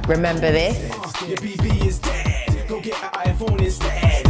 Remember this? Your BB is dead. Go get an iPhone instead.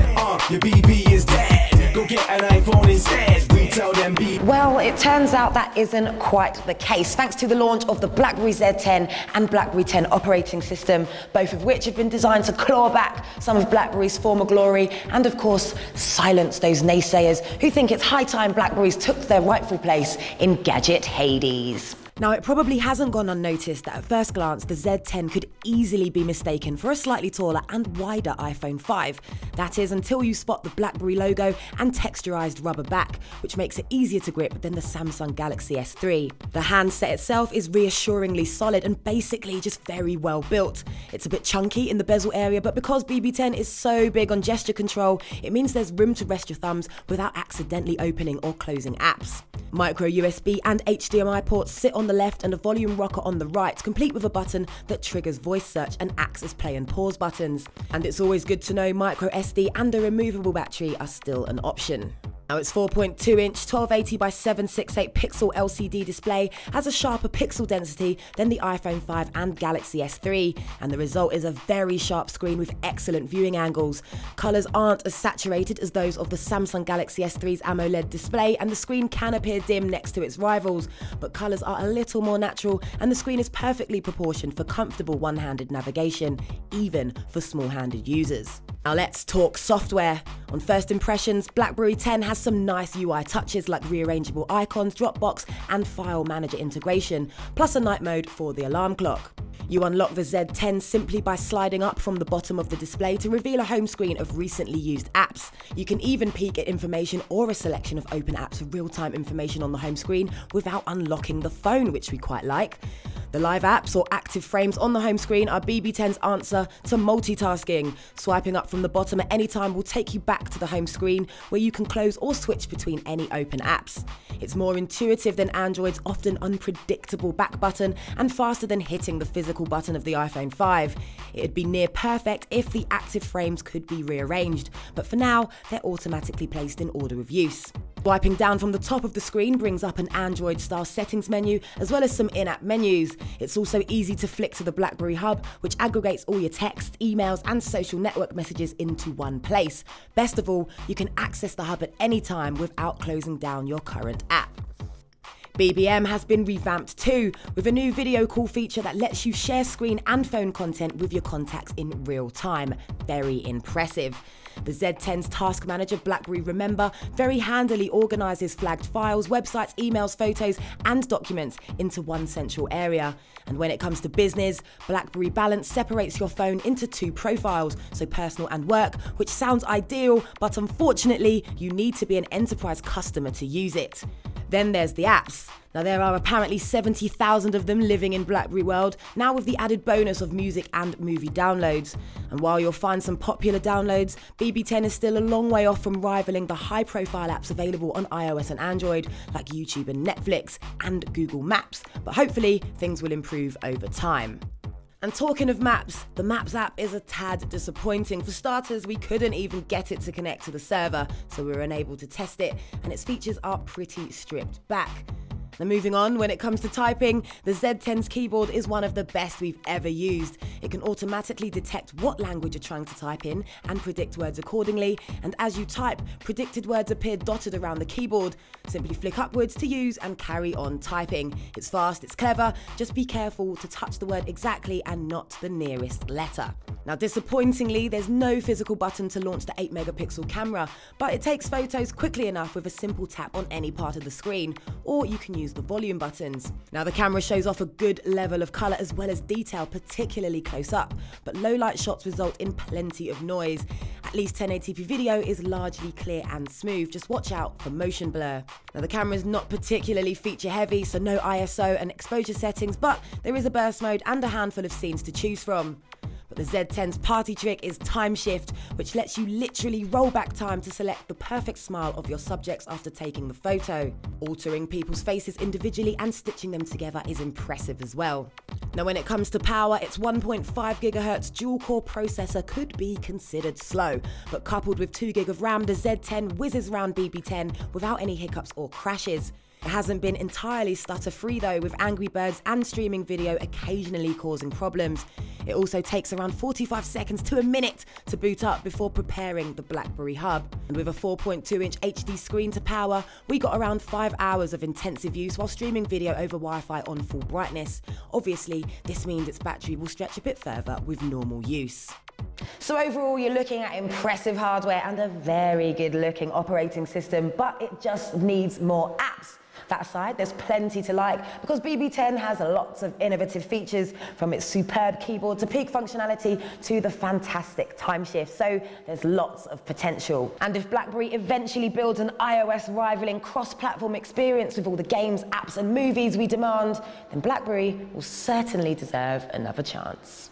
Your BB is dead. Go get an iPhone instead. We tell them Well, it turns out that isn't quite the case, thanks to the launch of the BlackBerry Z10 and BlackBerry 10 operating system, both of which have been designed to claw back some of BlackBerry's former glory and, of course, silence those naysayers who think it's high time BlackBerries took their rightful place in gadget Hades. Now, it probably hasn't gone unnoticed that at first glance, the Z10 could easily be mistaken for a slightly taller and wider iPhone 5. That is, until you spot the BlackBerry logo and texturized rubber back, which makes it easier to grip than the Samsung Galaxy S3. The handset itself is reassuringly solid and basically just very well built. It's a bit chunky in the bezel area, but because BB10 is so big on gesture control, it means there's room to rest your thumbs without accidentally opening or closing apps. Micro USB and HDMI ports sit on the left and a volume rocker on the right, complete with a button that triggers voice search and acts as play and pause buttons. And it's always good to know micro SD and a removable battery are still an option. Now, its 4.2-inch 1280 by 768 pixel LCD display has a sharper pixel density than the iPhone 5 and Galaxy S3, and the result is a very sharp screen with excellent viewing angles. Colours aren't as saturated as those of the Samsung Galaxy S3's AMOLED display, and the screen can appear dim next to its rivals, but colours are a little more natural, and the screen is perfectly proportioned for comfortable one-handed navigation, even for small-handed users. Now let's talk software. On first impressions, BlackBerry 10 has some nice UI touches like rearrangeable icons, Dropbox and file manager integration, plus a night mode for the alarm clock. You unlock the Z10 simply by sliding up from the bottom of the display to reveal a home screen of recently used apps. You can even peek at information or a selection of open apps with real-time information on the home screen without unlocking the phone, which we quite like. The live apps or active frames on the home screen are BB10's answer to multitasking. Swiping up from the bottom at any time will take you back to the home screen where you can close or switch between any open apps. It's more intuitive than Android's often unpredictable back button and faster than hitting the physical button of the iPhone 5. It'd be near perfect if the active frames could be rearranged, but for now, they're automatically placed in order of use. Swiping down from the top of the screen brings up an Android-style settings menu, as well as some in-app menus. It's also easy to flick to the BlackBerry Hub, which aggregates all your texts, emails, and social network messages into one place. Best of all, you can access the Hub at any time without closing down your current app. BBM has been revamped too, with a new video call feature that lets you share screen and phone content with your contacts in real time. Very impressive. The Z10's Task Manager, BlackBerry Remember, very handily organises flagged files, websites, emails, photos and documents into one central area. And when it comes to business, BlackBerry Balance separates your phone into two profiles, so personal and work, which sounds ideal, but unfortunately, you need to be an enterprise customer to use it. Then there's the apps. Now, there are apparently 70,000 of them living in BlackBerry world, now with the added bonus of music and movie downloads. And while you'll find some popular downloads, BB10 is still a long way off from rivaling the high-profile apps available on iOS and Android, like YouTube and Netflix, and Google Maps. But hopefully, things will improve over time. And talking of maps, the Maps app is a tad disappointing. For starters, we couldn't even get it to connect to the server, so we were unable to test it, and its features are pretty stripped back. Now, moving on, when it comes to typing, the Z10's keyboard is one of the best we've ever used. It can automatically detect what language you're trying to type in and predict words accordingly, and as you type, predicted words appear dotted around the keyboard. Simply flick upwards to use and carry on typing. It's fast, it's clever, just be careful to touch the word exactly and not the nearest letter. Now, disappointingly, there's no physical button to launch the 8-megapixel camera, but it takes photos quickly enough with a simple tap on any part of the screen, or you can use the volume buttons. Now, the camera shows off a good level of colour as well as detail, particularly close up, but low light shots result in plenty of noise. At least 1080p video is largely clear and smooth, just watch out for motion blur. Now, the camera is not particularly feature heavy, so no ISO and exposure settings, but there is a burst mode and a handful of scenes to choose from. But the Z10's party trick is time shift, which lets you literally roll back time to select the perfect smile of your subjects after taking the photo. Altering people's faces individually and stitching them together is impressive as well. Now, when it comes to power, its 1.5 GHz dual-core processor could be considered slow, but coupled with 2 GB of RAM, the Z10 whizzes around BB10 without any hiccups or crashes. It hasn't been entirely stutter-free though, with Angry Birds and streaming video occasionally causing problems. It also takes around 45 seconds to a minute to boot up before preparing the BlackBerry hub. And with a 4.2-inch HD screen to power, we got around 5 hours of intensive use while streaming video over Wi-Fi on full brightness. Obviously, this means its battery will stretch a bit further with normal use. So overall, you're looking at impressive hardware and a very good-looking operating system, but it just needs more apps. That aside, there's plenty to like because BB10 has lots of innovative features, from its superb keyboard to peak functionality to the fantastic time shift, so there's lots of potential. And if BlackBerry eventually builds an iOS rivaling cross-platform experience with all the games, apps and movies we demand, then BlackBerry will certainly deserve another chance.